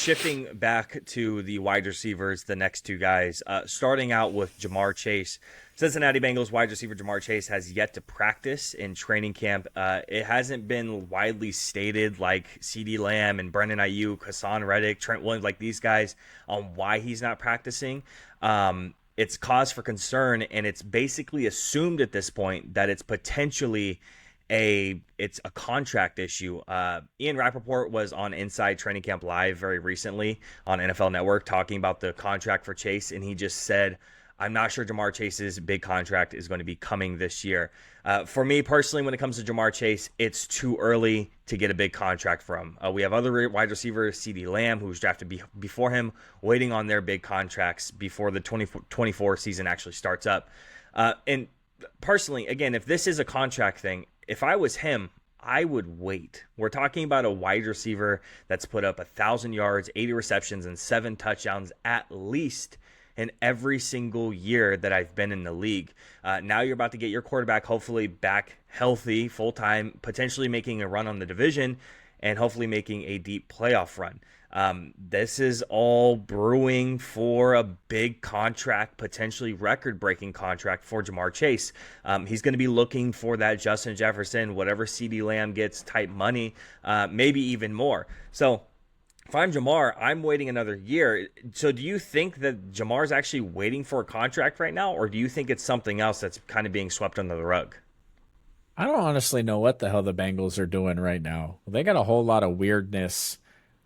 shifting back to the wide receivers, the next two guys, starting out with Jamar Chase. Cincinnati Bengals wide receiver Jamar Chase has yet to practice in training camp. It hasn't been widely stated like CeeDee Lamb and Brendan Ayuk, Hassan Reddick, Trent Williams, like these guys, on why he's not practicing. It's cause for concern, and it's basically assumed at this point that it's potentially it's a contract issue. Ian Rappaport was on Inside Training Camp Live very recently on NFL Network talking about the contract for Chase, and he just said, I'm not sure Jamar Chase's big contract is going to be coming this year. For me personally, when it comes to Jamar Chase, it's too early to get a big contract from him. We have other wide receivers, CeeDee Lamb, who was drafted before him, waiting on their big contracts before the 2024 season actually starts up. And personally, again, if this is a contract thing, if I was him, I would wait. We're talking about a wide receiver that's put up 1,000 yards, 80 receptions, and 7 touchdowns at least in every single year that I've been in the league. Now you're about to get your quarterback hopefully back healthy, full-time, potentially making a run on the division, and hopefully making a deep playoff run. This is all brewing for a big contract, potentially record-breaking contract for Jamar Chase. He's going to be looking for that Justin Jefferson, whatever CeeDee Lamb gets type money, maybe even more. So if I'm Jamar, I'm waiting another year. So do you think that Jamar's actually waiting for a contract right now, or do you think it's something else that's kind of being swept under the rug? I don't honestly know what the hell the Bengals are doing right now. They got a whole lot of weirdness.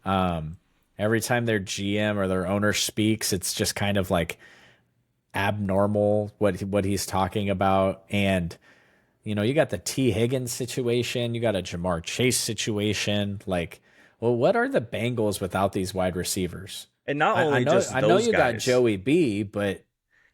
Every time their GM or their owner speaks, it's just kind of like abnormal what he's talking about. And, you know, you got the T. Higgins situation, you got a Jamar Chase situation. Like, well, what are the Bengals without these wide receivers? And not only I know you got Joey B, but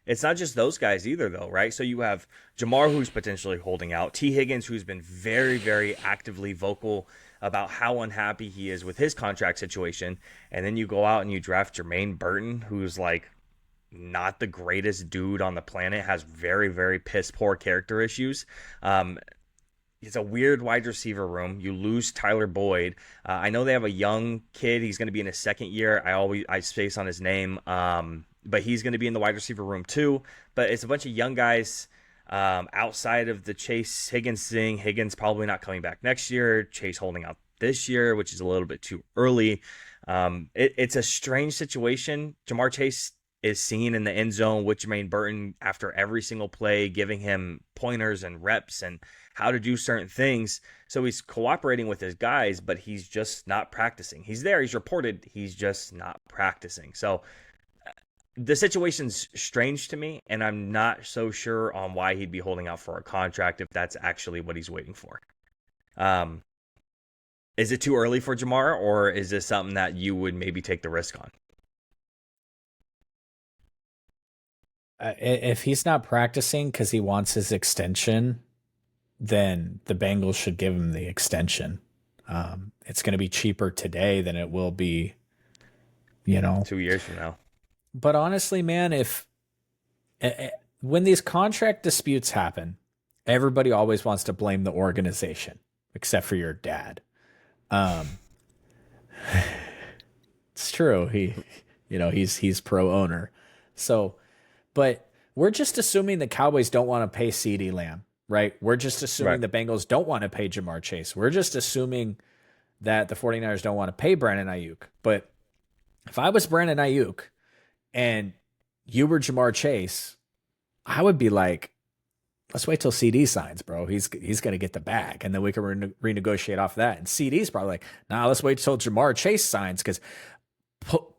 it's not just those guys either, though, right? So you have Jamar, who's potentially holding out, T. Higgins, who's been very, very actively vocal about how unhappy he is with his contract situation, and then you go out and you draft Jermaine Burton, who's like not the greatest dude on the planet, has very, very piss poor character issues. It's a weird wide receiver room. You lose Tyler Boyd. I know they have a young kid. He's going to be in his second year. I space on his name, but he's going to be in the wide receiver room too. But it's a bunch of young guys outside of the Chase Higgins thing. Higgins probably not coming back next year. Chase holding out this year, which is a little bit too early. It's a strange situation. Jamar Chase is seen in the end zone with Jermaine Burton after every single play, giving him pointers and reps and how to do certain things. So he's cooperating with his guys, but he's just not practicing. He's there, he's reported, he's just not practicing. So the situation's strange to me, and I'm not so sure on why he'd be holding out for a contract if that's actually what he's waiting for. Is it too early for Jamar, or is this something that you would maybe take the risk on? If he's not practicing because he wants his extension, then the Bengals should give him the extension. It's going to be cheaper today than it will be, 2 years from now. But honestly, man, when these contract disputes happen, everybody always wants to blame the organization, except for your dad. It's true. He's pro owner. So, but we're just assuming the Cowboys don't want to pay CeeDee Lamb, right? We're just assuming the Bengals don't want to pay Jamar Chase. We're just assuming that the 49ers don't want to pay Brandon Ayuk. But if I was Brandon Ayuk and you were Jamar Chase, I would be like, let's wait till CD signs, bro. He's going to get the bag, and then we can renegotiate off that. And CD's probably like, nah, let's wait till Jamar Chase signs, because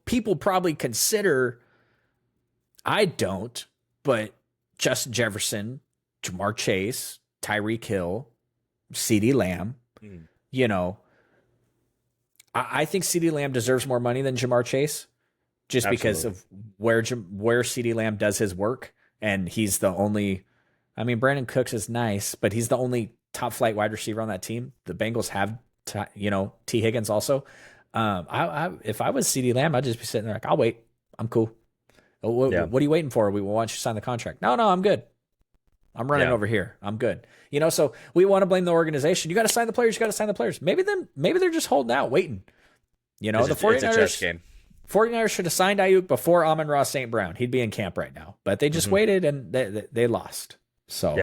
people probably consider, I don't, but Justin Jefferson, Jamar Chase, Tyreek Hill, CeeDee Lamb, I think CeeDee Lamb deserves more money than Jamar Chase, just because of where CeeDee Lamb does his work. And he's the only, Brandon Cooks is nice, but he's the only top flight wide receiver on that team. The Bengals have, T. Higgins also. If I was CeeDee Lamb, I'd just be sitting there like, I'll wait. I'm cool. What are you waiting for? We want you to sign the contract. No, I'm good. I'm running over here. I'm good. So we want to blame the organization. You got to sign the players. Maybe they're just holding out, waiting. The 49ers, it's a chess game. 49ers should have signed Ayuk before Amon-Ra St. Brown. He'd be in camp right now. But they just waited and they lost. So